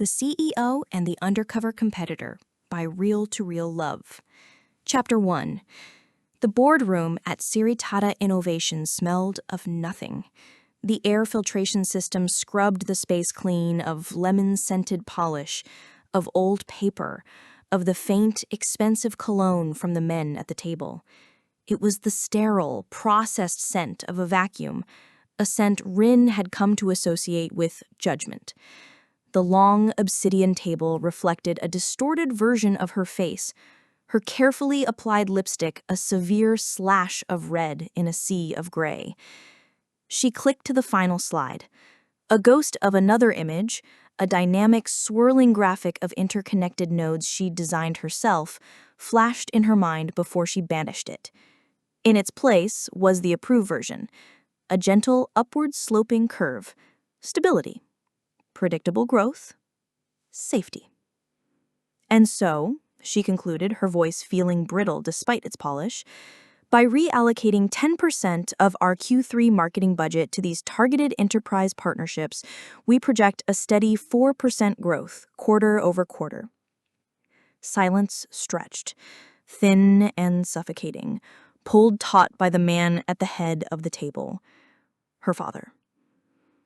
The CEO and the Undercover Competitor by Real to Real Love. Chapter 1. The boardroom at Siritada Innovations smelled of nothing. The air filtration system scrubbed the space clean of lemon-scented polish, of old paper, of the faint, expensive cologne from the men at the table. It was the sterile, processed scent of a vacuum, a scent Rin had come to associate with judgment. The long obsidian table reflected a distorted version of her face, her carefully applied lipstick a severe slash of red in a sea of gray. She clicked to the final slide. A ghost of another image, a dynamic, swirling graphic of interconnected nodes she'd designed herself, flashed in her mind before she banished it. In its place was the approved version, a gentle, upward-sloping curve, stability, predictable growth, safety. And so, she concluded, her voice feeling brittle despite its polish, by reallocating 10% of our Q3 marketing budget to these targeted enterprise partnerships, we project a steady 4% growth, quarter over quarter. Silence stretched, thin and suffocating, pulled taut by the man at the head of the table. Her father.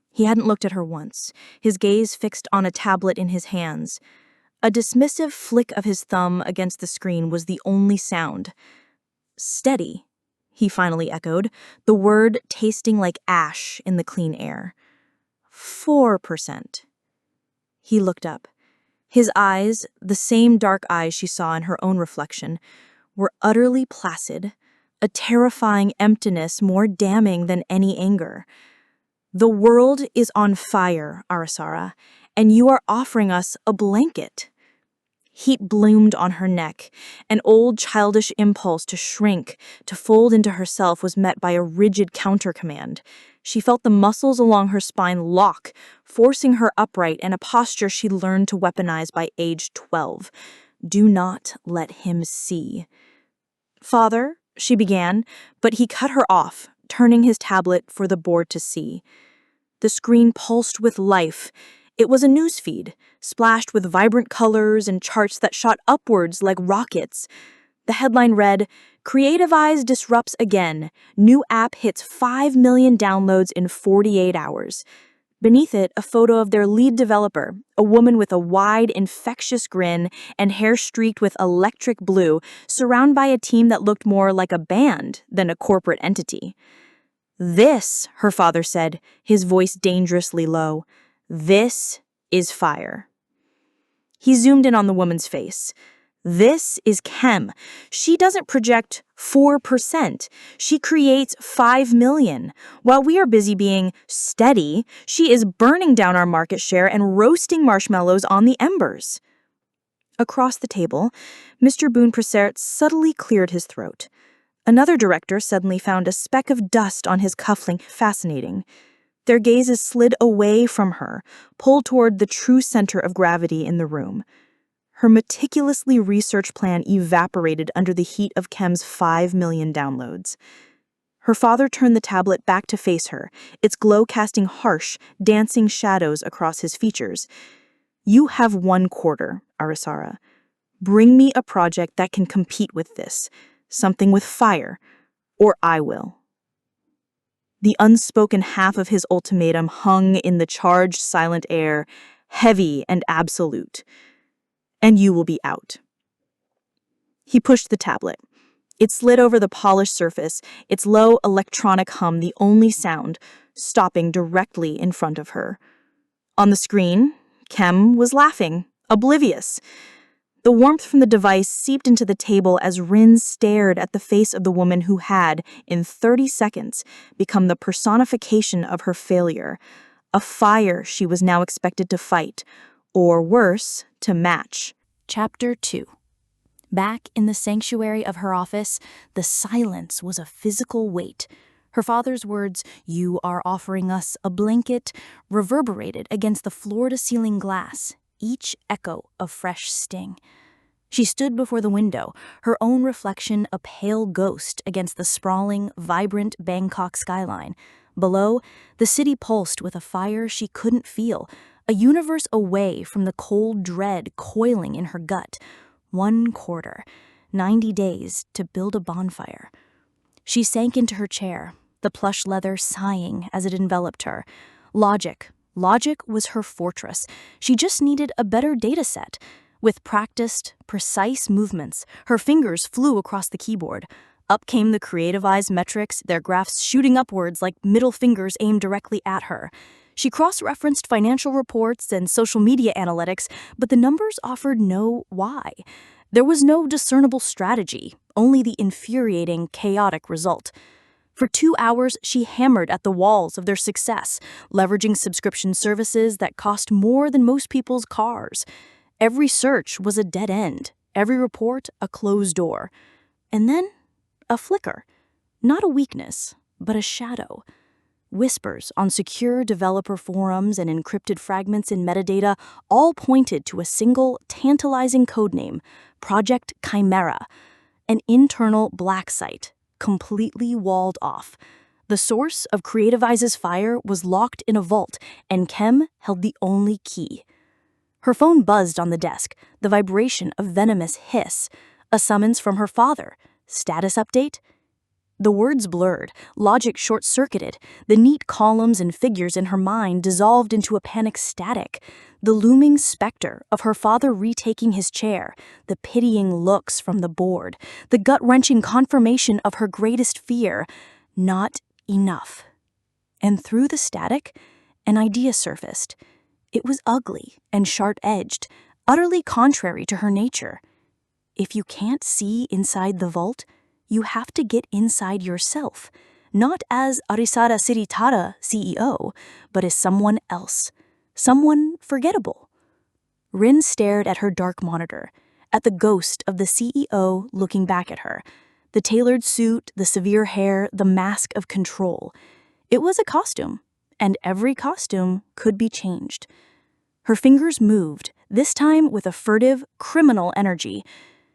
He hadn't looked at her once, his gaze fixed on a tablet in his hands. A dismissive flick of his thumb against the screen was the only sound. Steady, he finally echoed, the word tasting like ash in the clean air. 4%. He looked up. His eyes, the same dark eyes she saw in her own reflection, were utterly placid, a terrifying emptiness more damning than any anger. The world is on fire, Arisara, and you are offering us a blanket. Heat bloomed on her neck. An old childish impulse to shrink, to fold into herself was met by a rigid counter-command. She felt the muscles along her spine lock, forcing her upright in a posture she learned to weaponize by age 12. Do not let him see. Father, she began, but he cut her off, turning his tablet for the board to see. The screen pulsed with life. It was a newsfeed, splashed with vibrant colors and charts that shot upwards like rockets. The headline read, "Creativize disrupts again. New app hits 5 million downloads in 48 hours." Beneath it, a photo of their lead developer, a woman with a wide, infectious grin and hair streaked with electric blue, surrounded by a team that looked more like a band than a corporate entity. "This," her father said, his voice dangerously low, "this is fire." He zoomed in on the woman's face. This is Khem. She doesn't project 4%. She creates 5 million. While we are busy being steady, she is burning down our market share and roasting marshmallows on the embers. Across the table, Mr. Boone-Pressert subtly cleared his throat. Another director suddenly found a speck of dust on his cufflink fascinating. Their gazes slid away from her, pulled toward the true center of gravity in the room. Her meticulously researched plan evaporated under the heat of Khem's 5 million downloads. Her father turned the tablet back to face her, its glow casting harsh, dancing shadows across his features. "You have 1 quarter, Arisara. Bring me a project that can compete with this, something with fire, or I will." The unspoken half of his ultimatum hung in the charged, silent air, heavy and absolute. "And you will be out." He pushed the tablet. It slid over the polished surface, its low electronic hum the only sound, stopping directly in front of her. On the screen, Khem was laughing, oblivious. The warmth from the device seeped into the table as Rin stared at the face of the woman who had, in 30 seconds, become the personification of her failure, a fire she was now expected to fight, or worse, to match. Chapter 2. Back in the sanctuary of her office, the silence was a physical weight. Her father's words, "You are offering us a blanket," reverberated against the floor-to-ceiling glass, each echo a fresh sting. She stood before the window, her own reflection a pale ghost against the sprawling, vibrant Bangkok skyline. Below, the city pulsed with a fire she couldn't feel, a universe away from the cold dread coiling in her gut. 1 quarter, 90 days to build a bonfire. She sank into her chair, the plush leather sighing as it enveloped her. Logic was her fortress. She just needed a better data set. With practiced, precise movements, her fingers flew across the keyboard. Up came the Creativize metrics, their graphs shooting upwards like middle fingers aimed directly at her. She cross-referenced financial reports and social media analytics, but the numbers offered no why. There was no discernible strategy, only the infuriating, chaotic result. For 2 hours, she hammered at the walls of their success, leveraging subscription services that cost more than most people's cars. Every search was a dead end, every report a closed door. And then, a flicker. Not a weakness, but a shadow. Whispers on secure developer forums and encrypted fragments in metadata all pointed to a single, tantalizing codename, Project Chimera, an internal black site, completely walled off. The source of Creativize's fire was locked in a vault, and Khem held the only key. Her phone buzzed on the desk, the vibration of venomous hiss, a summons from her father. Status update? The words blurred, logic short-circuited, the neat columns and figures in her mind dissolved into a panic static, the looming specter of her father retaking his chair, the pitying looks from the board, the gut-wrenching confirmation of her greatest fear, not enough. And through the static, an idea surfaced. It was ugly and sharp-edged, utterly contrary to her nature. If you can't see inside the vault, you have to get inside yourself, not as Arisara Siritada CEO, but as someone else, someone forgettable. Rin stared at her dark monitor, at the ghost of the CEO looking back at her, the tailored suit, the severe hair, the mask of control. It was a costume, and every costume could be changed. Her fingers moved, this time with a furtive, criminal energy.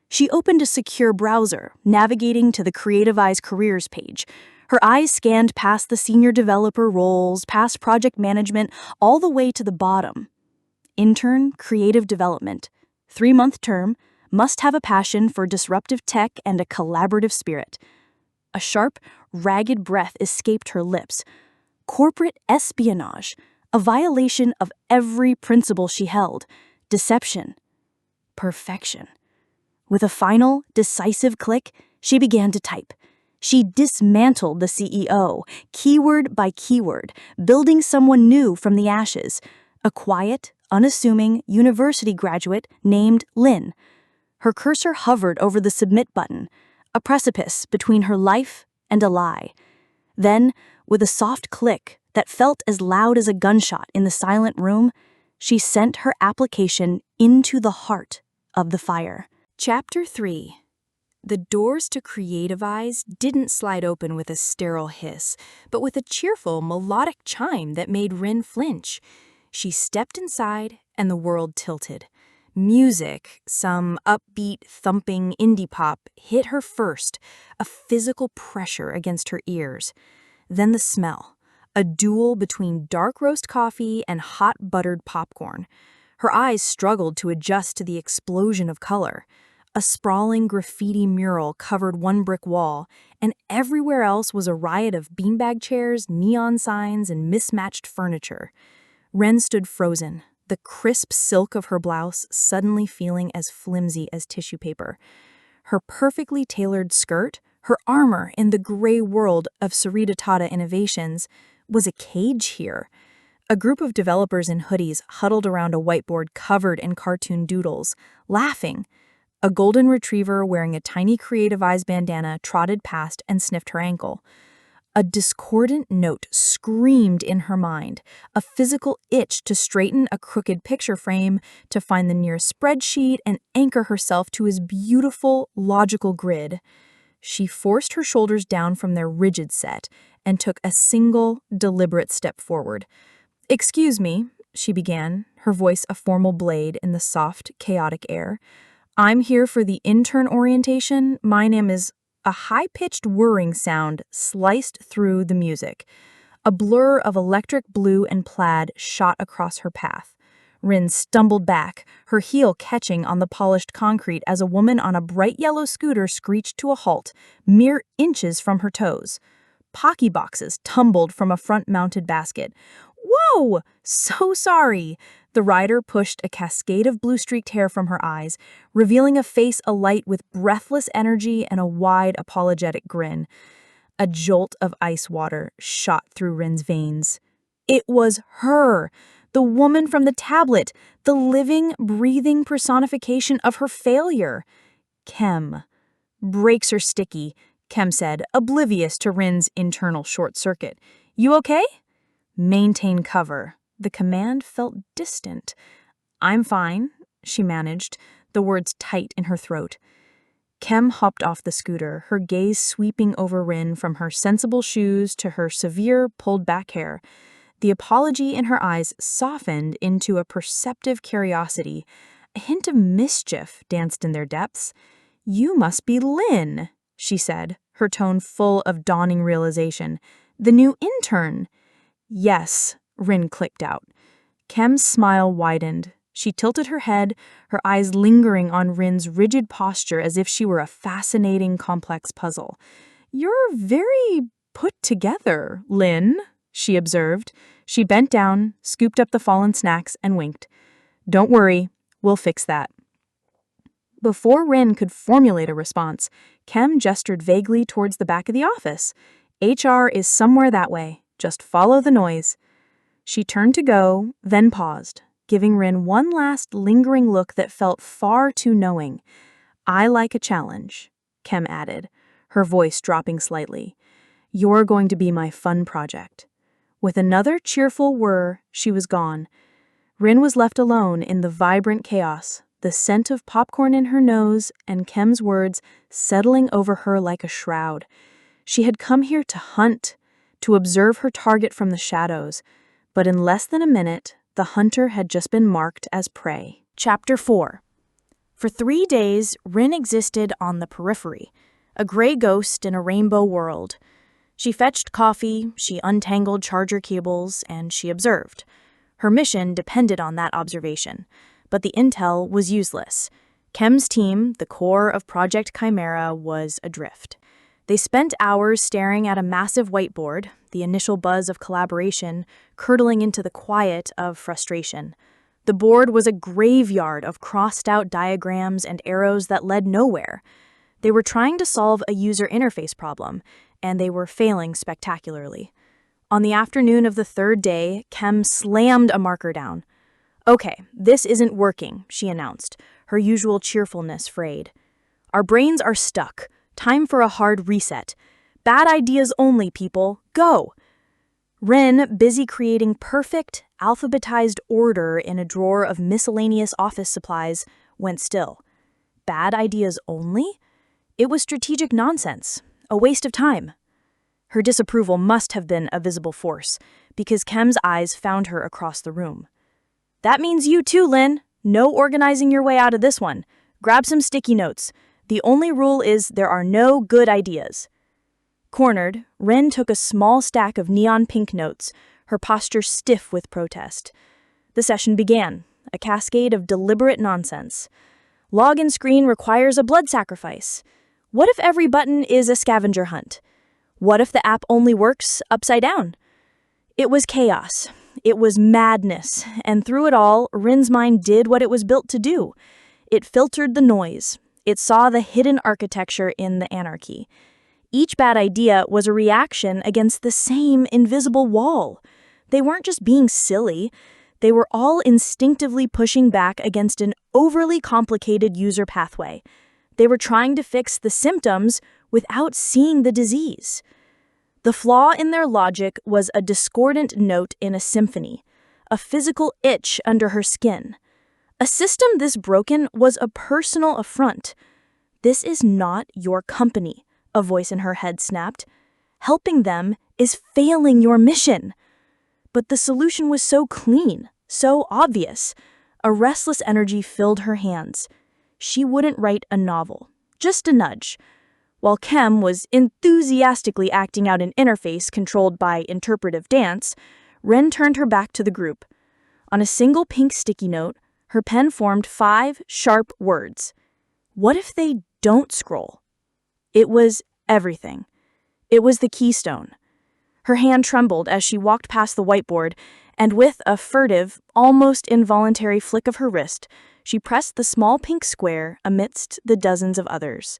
She opened a secure browser, navigating to the Creativize careers page. Her eyes scanned past the senior developer roles, past project management, all the way to the bottom. Intern, creative development. 3-month term, must have a passion for disruptive tech and a collaborative spirit. A sharp, ragged breath escaped her lips. Corporate espionage, a violation of every principle she held. Deception. Perfection. With a final, decisive click, she began to type. She dismantled the CEO, keyword by keyword, building someone new from the ashes, a quiet, unassuming university graduate named Lynn. Her cursor hovered over the submit button, a precipice between her life and a lie. Then, with a soft click that felt as loud as a gunshot in the silent room, she sent her application into the heart of the fire. Chapter 3. The doors to Creativize didn't slide open with a sterile hiss, but with a cheerful, melodic chime that made Rin flinch. She stepped inside, and the world tilted. Music, some upbeat, thumping indie pop, hit her first, a physical pressure against her ears. Then the smell, a duel between dark roast coffee and hot buttered popcorn. Her eyes struggled to adjust to the explosion of color. A sprawling graffiti mural covered one brick wall, and everywhere else was a riot of beanbag chairs, neon signs, and mismatched furniture. Ren stood frozen, the crisp silk of her blouse suddenly feeling as flimsy as tissue paper. Her perfectly tailored skirt, her armor in the gray world of Siritada Innovations, was a cage here. A group of developers in hoodies huddled around a whiteboard covered in cartoon doodles, laughing. A golden retriever wearing a tiny Creativize bandana trotted past and sniffed her ankle. A discordant note screamed in her mind, a physical itch to straighten a crooked picture frame, to find the nearest spreadsheet and anchor herself to his beautiful, logical grid. She forced her shoulders down from their rigid set and took a single, deliberate step forward. "Excuse me," she began, her voice a formal blade in the soft, chaotic air. "I'm here for the intern orientation. My name is—" A high-pitched whirring sound sliced through the music. A blur of electric blue and plaid shot across her path. Rin stumbled back, her heel catching on the polished concrete as a woman on a bright yellow scooter screeched to a halt, mere inches from her toes. Pocky boxes tumbled from a front-mounted basket. "Whoa! So sorry!" The rider pushed a cascade of blue-streaked hair from her eyes, revealing a face alight with breathless energy and a wide, apologetic grin. A jolt of ice water shot through Rin's veins. It was her! The woman from the tablet, the living, breathing personification of her failure. Khem. "Brakes are sticky," Khem said, oblivious to Rin's internal short circuit. "You okay?" "Maintain cover." The command felt distant. "I'm fine," she managed, the words tight in her throat. Khem hopped off the scooter, her gaze sweeping over Rin from her sensible shoes to her severe, pulled-back hair. The apology in her eyes softened into a perceptive curiosity. A hint of mischief danced in their depths. "You must be Lin," she said, her tone full of dawning realization. "The new intern." "Yes," Rin clicked out. Khem's smile widened. She tilted her head, her eyes lingering on Rin's rigid posture as if she were a fascinating, complex puzzle. "You're very put together, Lin," she observed. She bent down, scooped up the fallen snacks, and winked. "Don't worry, we'll fix that." Before Rin could formulate a response, Khem gestured vaguely towards the back of the office. "HR is somewhere that way. Just follow the noise." She turned to go, then paused, giving Rin one last lingering look that felt far too knowing. "I like a challenge," Khem added, her voice dropping slightly. "You're going to be my fun project." With another cheerful whir, she was gone. Rin was left alone in the vibrant chaos, the scent of popcorn in her nose and Khem's words settling over her like a shroud. She had come here to hunt, to observe her target from the shadows, but in less than a minute, the hunter had just been marked as prey. Chapter 4. For 3 days, Rin existed on the periphery, a gray ghost in a rainbow world. She fetched coffee, she untangled charger cables, and she observed. Her mission depended on that observation, but the intel was useless. Khem's team, the core of Project Chimera, was adrift. They spent hours staring at a massive whiteboard, the initial buzz of collaboration curdling into the quiet of frustration. The board was a graveyard of crossed-out diagrams and arrows that led nowhere. They were trying to solve a user interface problem, and they were failing spectacularly. On the afternoon of the 3rd day, Khem slammed a marker down. "Okay, this isn't working," she announced, her usual cheerfulness frayed. "Our brains are stuck. Time for a hard reset. Bad ideas only, people. Go!" Rin, busy creating perfect, alphabetized order in a drawer of miscellaneous office supplies, went still. Bad ideas only? It was strategic nonsense, a waste of time. Her disapproval must have been a visible force, because Khem's eyes found her across the room. "That means you too, Lin. No organizing your way out of this one. Grab some sticky notes. The only rule is there are no good ideas." Cornered, Rin took a small stack of neon pink notes, her posture stiff with protest. The session began, a cascade of deliberate nonsense. "Login screen requires a blood sacrifice. What if every button is a scavenger hunt? What if the app only works upside down?" It was chaos. It was madness, and through it all, Rin's mind did what it was built to do. It filtered the noise. It saw the hidden architecture in the anarchy. Each bad idea was a reaction against the same invisible wall. They weren't just being silly. They were all instinctively pushing back against an overly complicated user pathway. They were trying to fix the symptoms without seeing the disease. The flaw in their logic was a discordant note in a symphony, a physical itch under her skin. A system this broken was a personal affront. "This is not your company," a voice in her head snapped. "Helping them is failing your mission." But the solution was so clean, so obvious. A restless energy filled her hands. She wouldn't write a novel, just a nudge. While Khem was enthusiastically acting out an interface controlled by interpretive dance, Rin turned her back to the group. On a single pink sticky note, her pen formed 5 sharp words. What if they don't scroll? It was everything. It was the keystone. Her hand trembled as she walked past the whiteboard, and with a furtive, almost involuntary flick of her wrist, she pressed the small pink square amidst the dozens of others.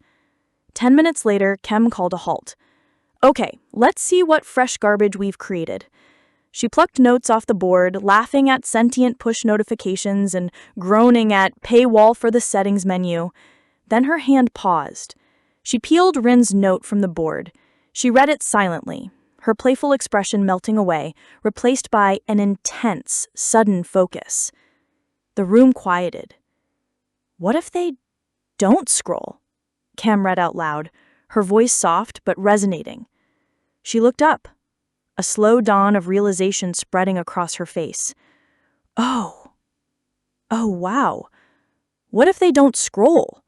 10 minutes later, Khem called a halt. Okay, let's see what fresh garbage we've created. She plucked notes off the board, laughing at sentient push notifications and groaning at paywall for the settings menu. Then her hand paused. She peeled Rin's note from the board. She read it silently, her playful expression melting away, replaced by an intense, sudden focus. The room quieted. What if they don't scroll? Khem read out loud, her voice soft but resonating. She looked up, a slow dawn of realization spreading across her face. Oh, wow. What if they don't scroll?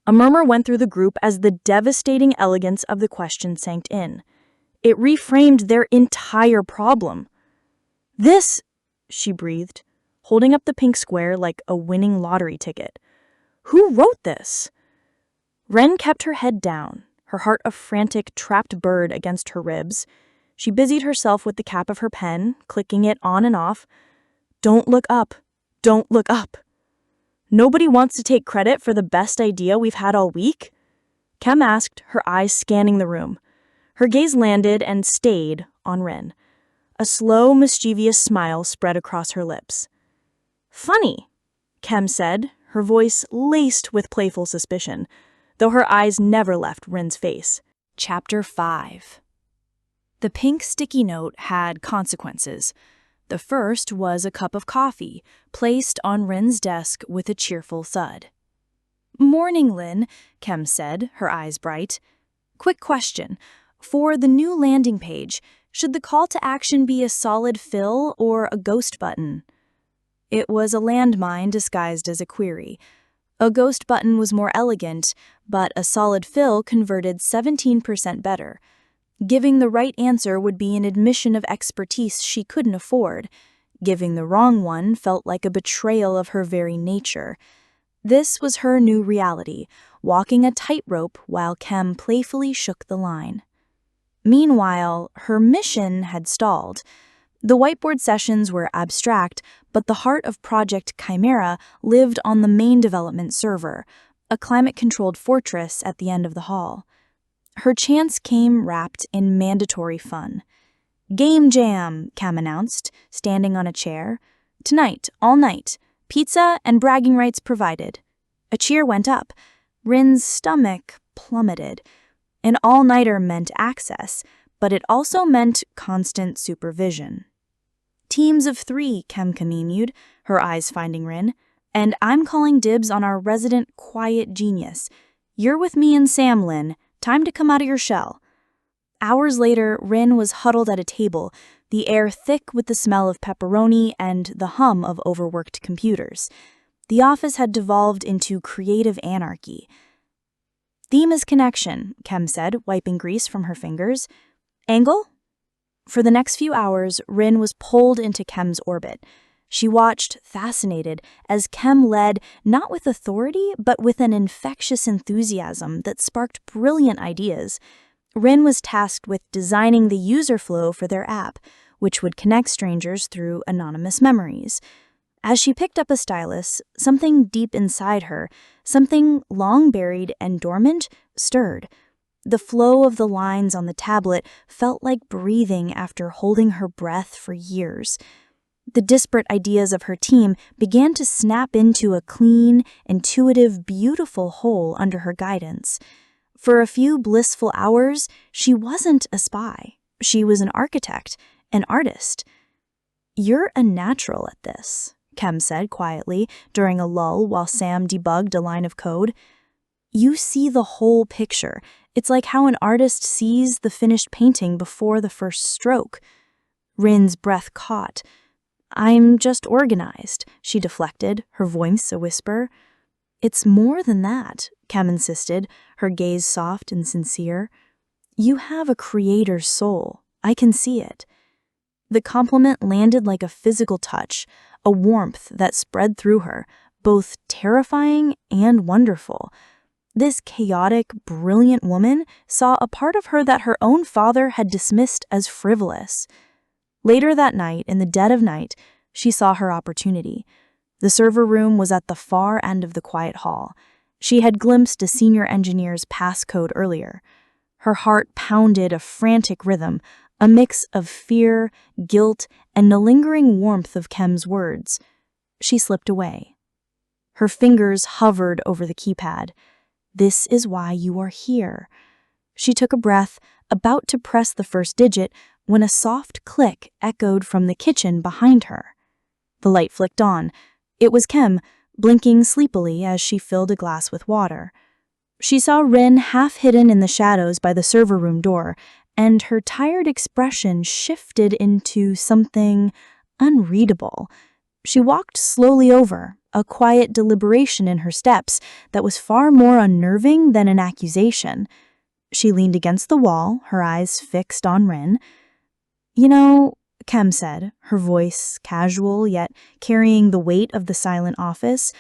A murmur went through the group as the devastating elegance of the question sank in. It reframed their entire problem. This, she breathed, holding up the pink square like a winning lottery ticket. Who wrote this? Ren kept her head down, her heart a frantic, trapped bird against her ribs. She busied herself with the cap of her pen, clicking it on and off. Don't look up. Don't look up. Nobody wants to take credit for the best idea we've had all week? Khem asked, her eyes scanning the room. Her gaze landed and stayed on Ren. A slow, mischievous smile spread across her lips. Funny, Khem said, her voice laced with playful suspicion, though her eyes never left Rin's face. Chapter 5. The pink sticky note had consequences. The first was a cup of coffee, placed on Rin's desk with a cheerful thud. Morning, Lin, Khem said, her eyes bright. Quick question. For the new landing page, should the call to action be a solid fill or a ghost button? It was a landmine disguised as a query. A ghost button was more elegant, but a solid fill converted 17% better. Giving the right answer would be an admission of expertise she couldn't afford. Giving the wrong one felt like a betrayal of her very nature. This was her new reality, walking a tightrope while Khem playfully shook the line. Meanwhile, her mission had stalled. The whiteboard sessions were abstract, but the heart of Project Chimera lived on the main development server, a climate-controlled fortress at the end of the hall. Her chance came wrapped in mandatory fun. Game jam, Khem announced, standing on a chair. Tonight, all night, pizza and bragging rights provided. A cheer went up. Rin's stomach plummeted. An all-nighter meant access, but it also meant constant supervision. Teams of 3, Khem continued, her eyes finding Rin, and I'm calling dibs on our resident quiet genius. You're with me and Sam, Lin. Time to come out of your shell. Hours later, Rin was huddled at a table, the air thick with the smell of pepperoni and the hum of overworked computers. The office had devolved into creative anarchy. Theme is connection, Khem said, wiping grease from her fingers. Angle? For the next few hours, Rin was pulled into Khem's orbit. She watched, fascinated, as Khem led not with authority, but with an infectious enthusiasm that sparked brilliant ideas. Rin was tasked with designing the user flow for their app, which would connect strangers through anonymous memories. As she picked up a stylus, something deep inside her, something long buried and dormant, stirred. The flow of the lines on the tablet felt like breathing after holding her breath for years. The disparate ideas of her team began to snap into a clean, intuitive, beautiful whole under her guidance. For a few blissful hours, she wasn't a spy. She was an architect, an artist. You're a natural at this, Khem said quietly during a lull while Sam debugged a line of code. You see the whole picture. It's like how an artist sees the finished painting before the first stroke. Rin's breath caught. I'm just organized, she deflected, her voice a whisper. It's more than that, Khem insisted, her gaze soft and sincere. You have a creator's soul. I can see it. The compliment landed like a physical touch, a warmth that spread through her, both terrifying and wonderful. This chaotic, brilliant woman saw a part of her that her own father had dismissed as frivolous. Later that night, in the dead of night, she saw her opportunity. The server room was at the far end of the quiet hall. She had glimpsed a senior engineer's passcode earlier. Her heart pounded a frantic rhythm, a mix of fear, guilt, and the lingering warmth of Khem's words. She slipped away. Her fingers hovered over the keypad. "This is why you are here." She took a breath, about to press the first digit, when a soft click echoed from the kitchen behind her. The light flicked on. It was Khem, blinking sleepily as she filled a glass with water. She saw Rin half hidden in the shadows by the server room door, and her tired expression shifted into something unreadable. She walked slowly over, a quiet deliberation in her steps that was far more unnerving than an accusation. She leaned against the wall, her eyes fixed on Rin. "You know," Khem said, her voice casual yet carrying the weight of the silent office,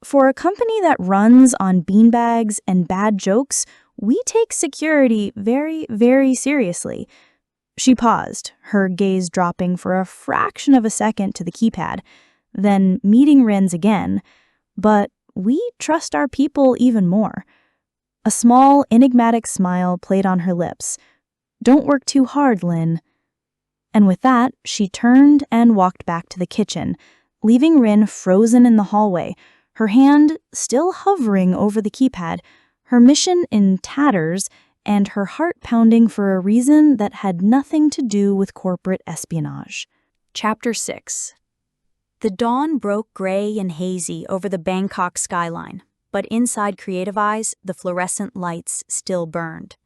"for a company that runs on beanbags and bad jokes, we take security very, very seriously." She paused, her gaze dropping for a fraction of a second to the keypad, then meeting Rin's again. "But we trust our people even more." A small, enigmatic smile played on her lips. "Don't work too hard, Lynn." And with that, she turned and walked back to the kitchen, leaving Rin frozen in the hallway, her hand still hovering over the keypad, her mission in tatters, and her heart pounding for a reason that had nothing to do with corporate espionage. Chapter 6. The dawn broke gray and hazy over the Bangkok skyline, but inside Creativize, the fluorescent lights still burned.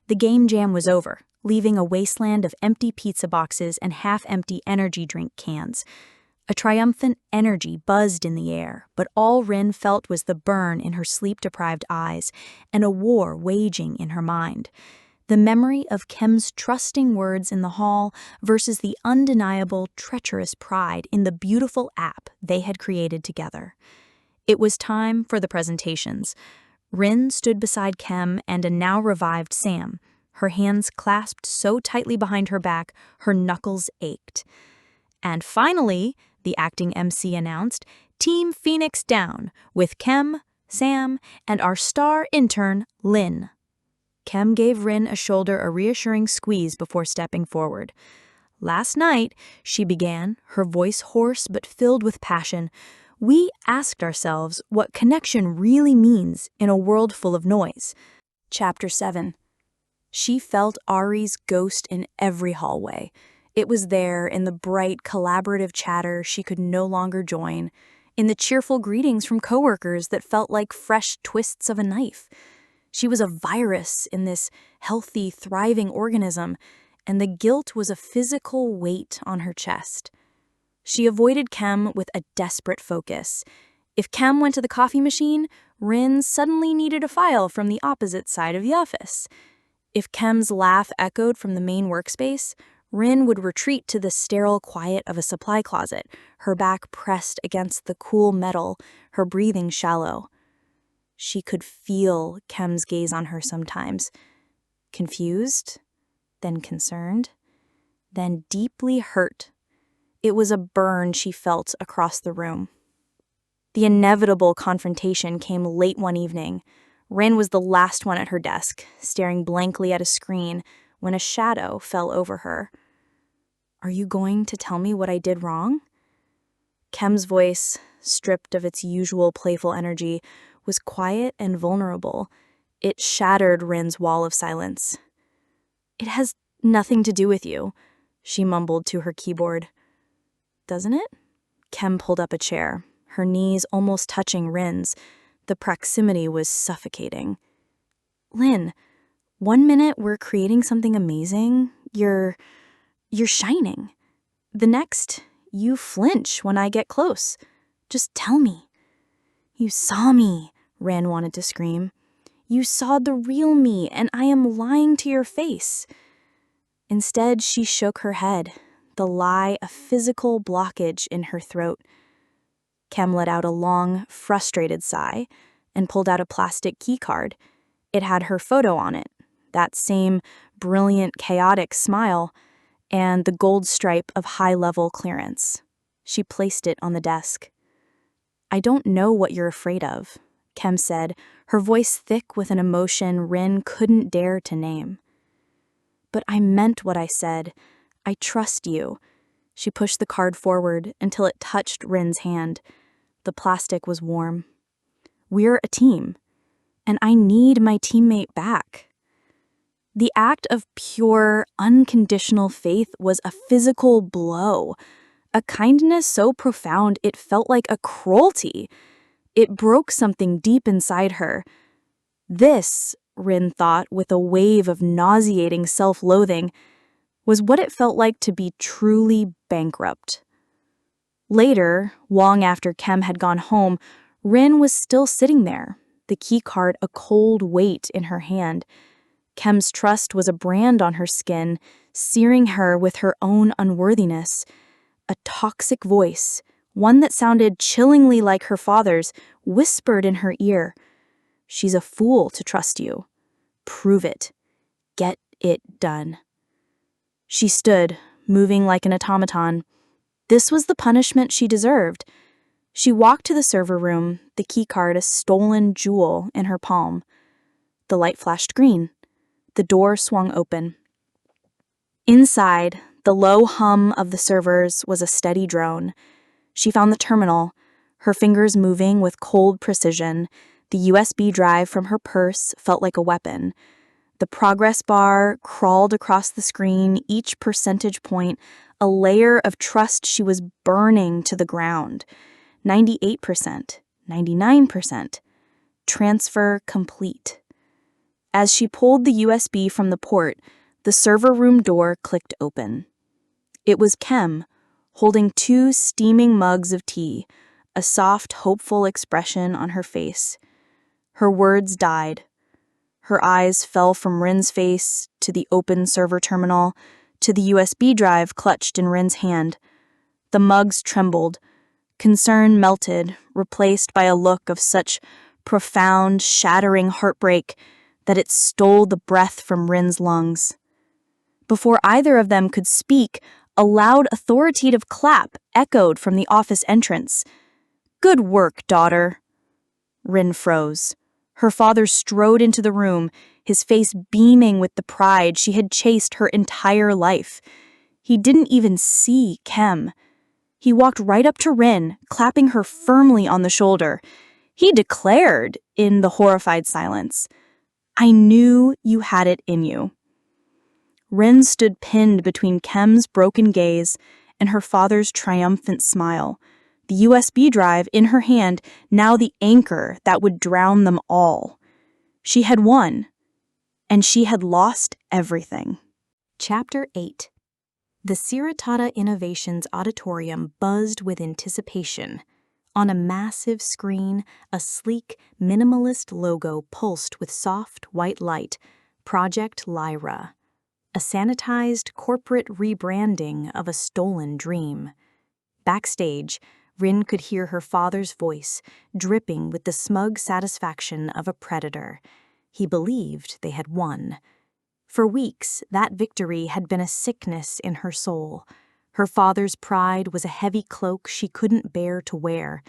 The game jam was over, leaving a wasteland of empty pizza boxes and half-empty energy drink cans. A triumphant energy buzzed in the air, but all Rin felt was the burn in her sleep-deprived eyes and a war waging in her mind. The memory of Khem's trusting words in the hall versus the undeniable, treacherous pride in the beautiful app they had created together. It was time for the presentations. Rin stood beside Khem and a now-revived Sam, her hands clasped so tightly behind her back, her knuckles ached. And finally, the acting MC announced, Team Phoenix down, with Khem, Sam, and our star intern, Lynn. Khem gave Rin a shoulder a reassuring squeeze before stepping forward. "Last night," she began, her voice hoarse but filled with passion, "we asked ourselves what connection really means in a world full of noise." Chapter 7. She felt Ari's ghost in every hallway. It was there in the bright, collaborative chatter she could no longer join, in the cheerful greetings from coworkers that felt like fresh twists of a knife. She was a virus in this healthy, thriving organism, and the guilt was a physical weight on her chest. She avoided Khem with a desperate focus. If Khem went to the coffee machine, Rin suddenly needed a file from the opposite side of the office. If Khem's laugh echoed from the main workspace, Rin would retreat to the sterile quiet of a supply closet, her back pressed against the cool metal, her breathing shallow. She could feel Khem's gaze on her sometimes. Confused, then concerned, then deeply hurt. It was a burn she felt across the room. The inevitable confrontation came late one evening. Rin was the last one at her desk, staring blankly at a screen, when a shadow fell over her. "Are you going to tell me what I did wrong?" Khem's voice, stripped of its usual playful energy, was quiet and vulnerable. It shattered Rin's wall of silence. "It has nothing to do with you," she mumbled to her keyboard. "Doesn't it?" Khem pulled up a chair, her knees almost touching Rin's. The proximity was suffocating. "Lynn, one minute we're creating something amazing, you're shining. The next, you flinch when I get close. Just tell me." "You saw me," Rin wanted to scream. "You saw the real me, and I am lying to your face." Instead, she shook her head. the lie a physical blockage in her throat. Khem let out a long, frustrated sigh and pulled out a plastic keycard. It had her photo on it, that same brilliant, chaotic smile, and the gold stripe of high-level clearance. She placed it on the desk. "I don't know what you're afraid of," Khem said, her voice thick with an emotion Rin couldn't dare to name. "But I meant what I said. I trust you." She pushed the card forward until it touched Rin's hand. The plastic was warm. "We're a team, and I need my teammate back." The act of pure, unconditional faith was a physical blow, a kindness so profound it felt like a cruelty. It broke something deep inside her. This, Rin thought with a wave of nauseating self-loathing, was what it felt like to be truly bankrupt. Later, long after Khem had gone home, Rin was still sitting there, the keycard a cold weight in her hand. Khem's trust was a brand on her skin, searing her with her own unworthiness. A toxic voice, one that sounded chillingly like her father's, whispered in her ear, "She's a fool to trust you. Prove it. Get it done." She stood, moving like an automaton. This was the punishment she deserved. She walked to the server room, the keycard a stolen jewel in her palm. The light flashed green. The door swung open. Inside, the low hum of the servers was a steady drone. She found the terminal, her fingers moving with cold precision. The USB drive from her purse felt like a weapon. The progress bar crawled across the screen, each percentage point a layer of trust she was burning to the ground. 98%, 99%. Transfer complete. As she pulled the USB from the port, the server room door clicked open. It was Khem, holding 2 steaming mugs of tea, a soft, hopeful expression on her face. Her words died. Her eyes fell from Rin's face to the open server terminal, to the USB drive clutched in Rin's hand. The mugs trembled. Concern melted, replaced by a look of such profound, shattering heartbreak that it stole the breath from Rin's lungs. Before either of them could speak, a loud, authoritative clap echoed from the office entrance. "Good work, daughter." Rin froze. Her father strode into the room, his face beaming with the pride she had chased her entire life. He didn't even see Khem. He walked right up to Rin, clapping her firmly on the shoulder. He declared, in the horrified silence, "I knew you had it in you." Rin stood pinned between Khem's broken gaze and her father's triumphant smile, the USB drive in her hand, now the anchor that would drown them all. She had won, and she had lost everything. Chapter 8. The Siritada Innovations auditorium buzzed with anticipation. On a massive screen, a sleek, minimalist logo pulsed with soft, white light, Project Lyra. A sanitized corporate rebranding of a stolen dream. Backstage, Rin could hear her father's voice, dripping with the smug satisfaction of a predator. He believed they had won. For weeks, that victory had been a sickness in her soul. Her father's pride was a heavy cloak she couldn't bear to wear.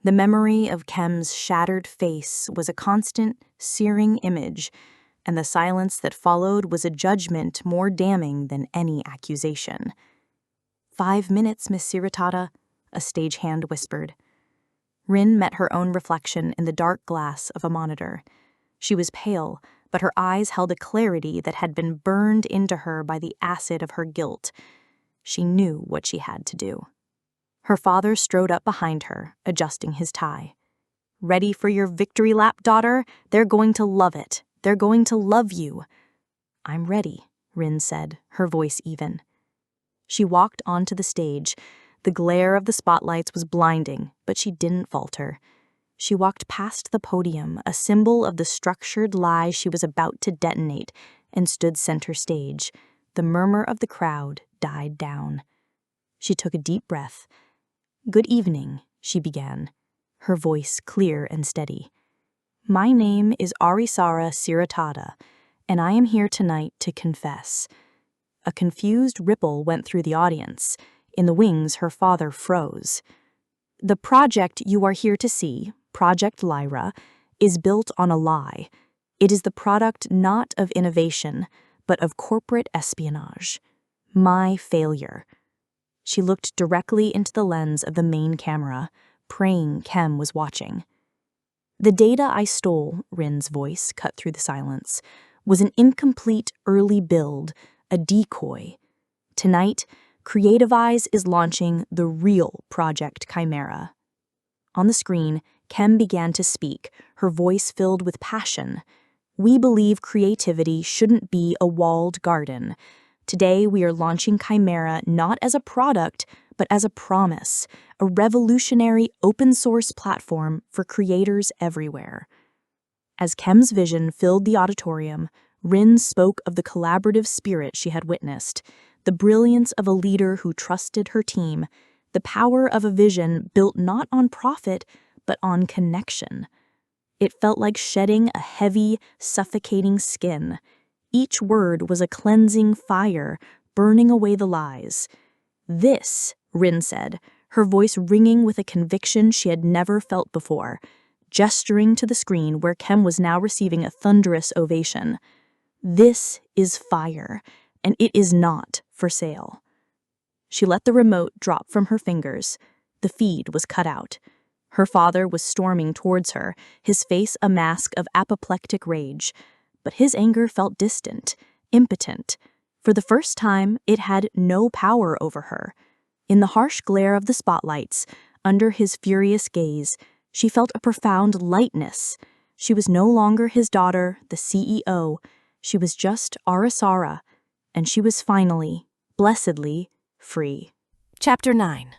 The memory of Khem's shattered face was a constant, searing image, and the silence that followed was a judgment more damning than any accusation. "5 minutes, Miss Siritada," a stagehand whispered. Rin met her own reflection in the dark glass of a monitor. She was pale, but her eyes held a clarity that had been burned into her by the acid of her guilt. She knew what she had to do. Her father strode up behind her, adjusting his tie. "Ready for your victory lap, daughter? They're going to love it. They're going to love you." "I'm ready," Rin said, her voice even. She walked onto the stage. The glare of the spotlights was blinding, but she didn't falter. She walked past the podium, a symbol of the structured lie she was about to detonate, and stood center stage. The murmur of the crowd died down. She took a deep breath. "Good evening," she began, her voice clear and steady. "My name is Arisara Siritada, and I am here tonight to confess." A confused ripple went through the audience. In the wings, her father froze. "The project you are here to see, Project Lyra, is built on a lie. It is the product not of innovation, but of corporate espionage. My failure." She looked directly into the lens of the main camera, praying Khem was watching. "The data I stole," Rin's voice cut through the silence, "was an incomplete early build, a decoy. Tonight, Creativize is launching the real Project Chimera." On the screen, Khem began to speak, her voice filled with passion. "We believe creativity shouldn't be a walled garden. Today, we are launching Chimera not as a product, but as a promise, a revolutionary open-source platform for creators everywhere." As Khem's vision filled the auditorium, Rin spoke of the collaborative spirit she had witnessed, the brilliance of a leader who trusted her team, the power of a vision built not on profit, but on connection. It felt like shedding a heavy, suffocating skin. Each word was a cleansing fire, burning away the lies. "This," Rin said, her voice ringing with a conviction she had never felt before, gesturing to the screen where Khem was now receiving a thunderous ovation. "This is fire, and it is not for sale." She let the remote drop from her fingers. The feed was cut out. Her father was storming towards her, his face a mask of apoplectic rage. But his anger felt distant, impotent. For the first time, it had no power over her. In the harsh glare of the spotlights, under his furious gaze, she felt a profound lightness. She was no longer his daughter, the CEO. She was just Arisara, and she was finally, blessedly, free. Chapter 9.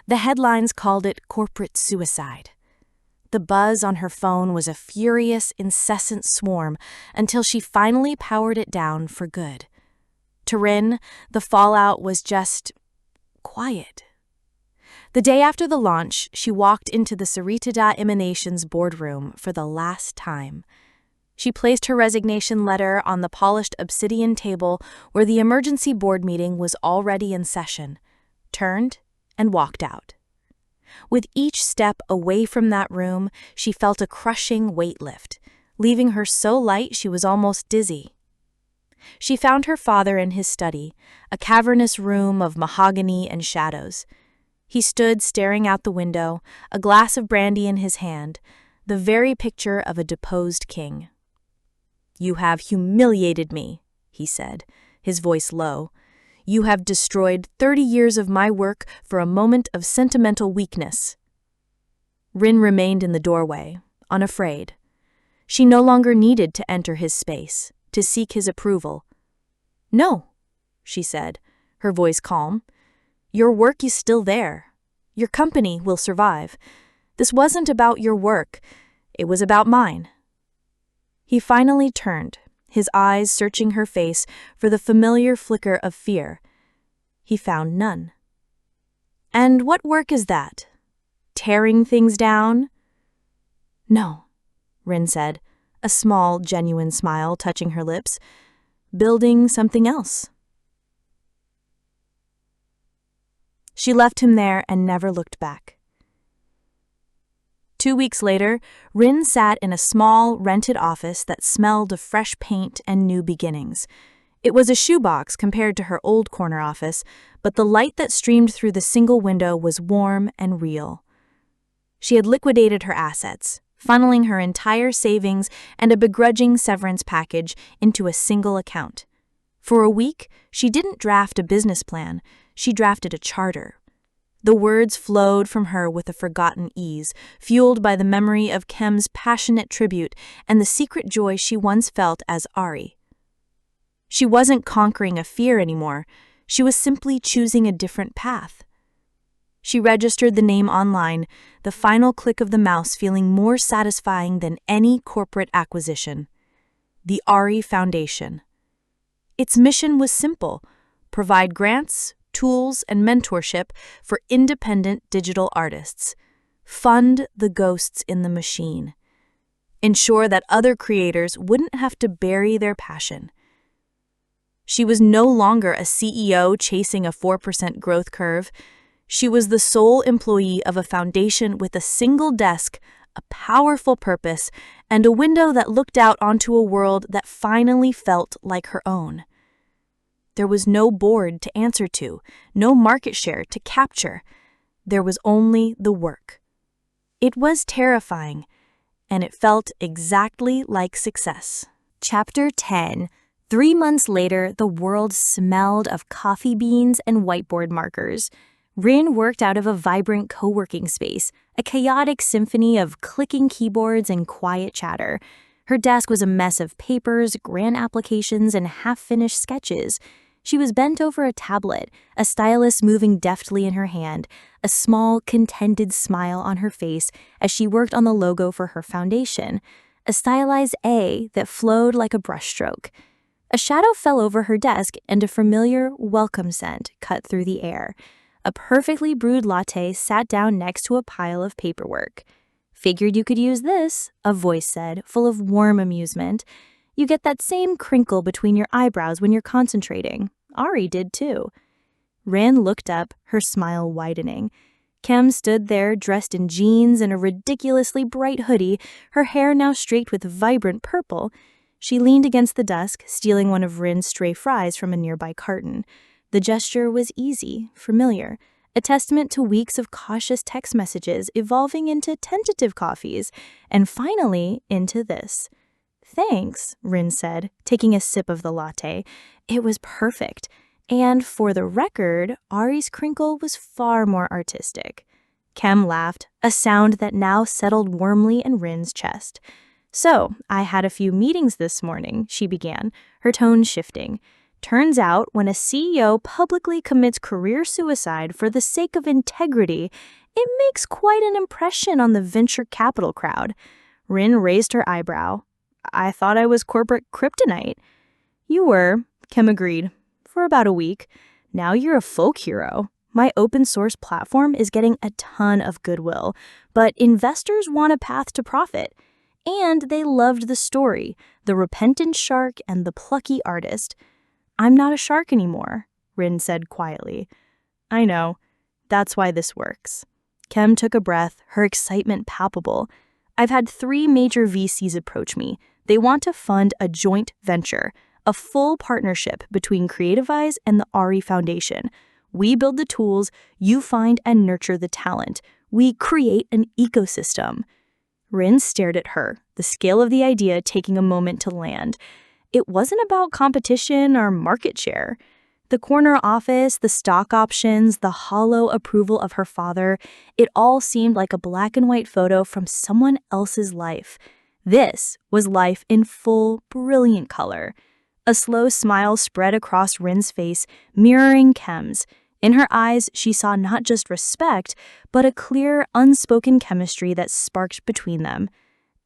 The headlines called it corporate suicide. The buzz on her phone was a furious, incessant swarm until she finally powered it down for good. To Rin, the fallout was just quiet. The day after the launch, she walked into the Siritada Innovations boardroom for the last time. She placed her resignation letter on the polished obsidian table where the emergency board meeting was already in session, turned, and walked out. With each step away from that room, she felt a crushing weight lift, leaving her so light she was almost dizzy. She found her father in his study, a cavernous room of mahogany and shadows. He stood staring out the window, a glass of brandy in his hand, the very picture of a deposed king. "You have humiliated me," he said, his voice low. "You have destroyed 30 years of my work for a moment of sentimental weakness." Rin remained in the doorway, unafraid. She no longer needed to enter his space, to seek his approval. "No," she said, her voice calm. "Your work is still there. Your company will survive. This wasn't about your work. It was about mine." He finally turned, his eyes searching her face for the familiar flicker of fear. He found none. "And what work is that? Tearing things down?" "No," Rin said, a small, genuine smile touching her lips. "Building something else." She left him there and never looked back. 2 weeks later, Rin sat in a small, rented office that smelled of fresh paint and new beginnings. It was a shoebox compared to her old corner office, but the light that streamed through the single window was warm and real. She had liquidated her assets, funneling her entire savings and a begrudging severance package into a single account. For a week, she didn't draft a business plan, she drafted a charter. The words flowed from her with a forgotten ease, fueled by the memory of Khem's passionate tribute and the secret joy she once felt as Ari. She wasn't conquering a fear anymore, she was simply choosing a different path. She registered the name online, the final click of the mouse feeling more satisfying than any corporate acquisition. The Ari Foundation. Its mission was simple: provide grants, tools, and mentorship for independent digital artists. Fund the ghosts in the machine. Ensure that other creators wouldn't have to bury their passion. She was no longer a CEO chasing a 4% growth curve. She was the sole employee of a foundation with a single desk, a powerful purpose, and a window that looked out onto a world that finally felt like her own. There was no board to answer to, no market share to capture. There was only the work. It was terrifying, and it felt exactly like success. Chapter 10. 3 months later, the world smelled of coffee beans and whiteboard markers. Rin worked out of a vibrant co-working space, a chaotic symphony of clicking keyboards and quiet chatter. Her desk was a mess of papers, grant applications, and half-finished sketches. She was bent over a tablet, a stylus moving deftly in her hand, a small, contented smile on her face as she worked on the logo for her foundation, a stylized A that flowed like a brushstroke. A shadow fell over her desk and a familiar welcome scent cut through the air. A perfectly brewed latte sat down next to a pile of paperwork. "Figured you could use this," a voice said, full of warm amusement. "You get that same crinkle between your eyebrows when you're concentrating. Ari did too." Rin looked up, her smile widening. Khem stood there, dressed in jeans and a ridiculously bright hoodie, her hair now streaked with vibrant purple. She leaned against the desk, stealing one of Rin's stray fries from a nearby carton. The gesture was easy, familiar, a testament to weeks of cautious text messages evolving into tentative coffees, and finally into this. "Thanks," Rin said, taking a sip of the latte. It was perfect. And for the record, Ari's crinkle was far more artistic. Khem laughed, a sound that now settled warmly in Rin's chest. "So, I had a few meetings this morning," she began, her tone shifting. "Turns out, when a CEO publicly commits career suicide for the sake of integrity, it makes quite an impression on the venture capital crowd." Rin raised her eyebrow. "I thought I was corporate kryptonite." "You were," Khem agreed, "for about a week. Now you're a folk hero. My open source platform is getting a ton of goodwill, but investors want a path to profit. And they loved the story, the repentant shark and the plucky artist." "I'm not a shark anymore," Rin said quietly. "I know. That's why this works." Khem took a breath, her excitement palpable. "I've had 3 major VCs approach me. They want to fund a joint venture, a full partnership between Creativize and the Ari Foundation. We build the tools, you find and nurture the talent. We create an ecosystem." Rin stared at her, the scale of the idea taking a moment to land. It wasn't about competition or market share. The corner office, the stock options, the hollow approval of her father, it all seemed like a black and white photo from someone else's life. This was life in full, brilliant color. A slow smile spread across Rin's face, mirroring Khem's. In her eyes, she saw not just respect, but a clear, unspoken chemistry that sparked between them.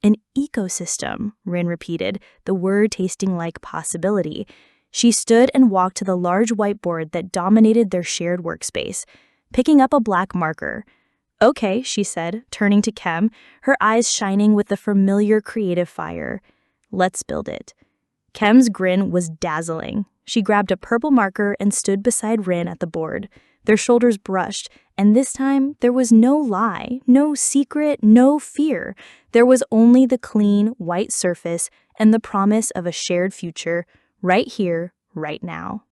"An ecosystem," Rin repeated, the word tasting like possibility. She stood and walked to the large whiteboard that dominated their shared workspace, picking up a black marker. "Okay," she said, turning to Khem, her eyes shining with the familiar creative fire. "Let's build it." Khem's grin was dazzling. She grabbed a purple marker and stood beside Rin at the board. Their shoulders brushed, and this time there was no lie, no secret, no fear. There was only the clean, white surface and the promise of a shared future right here, right now.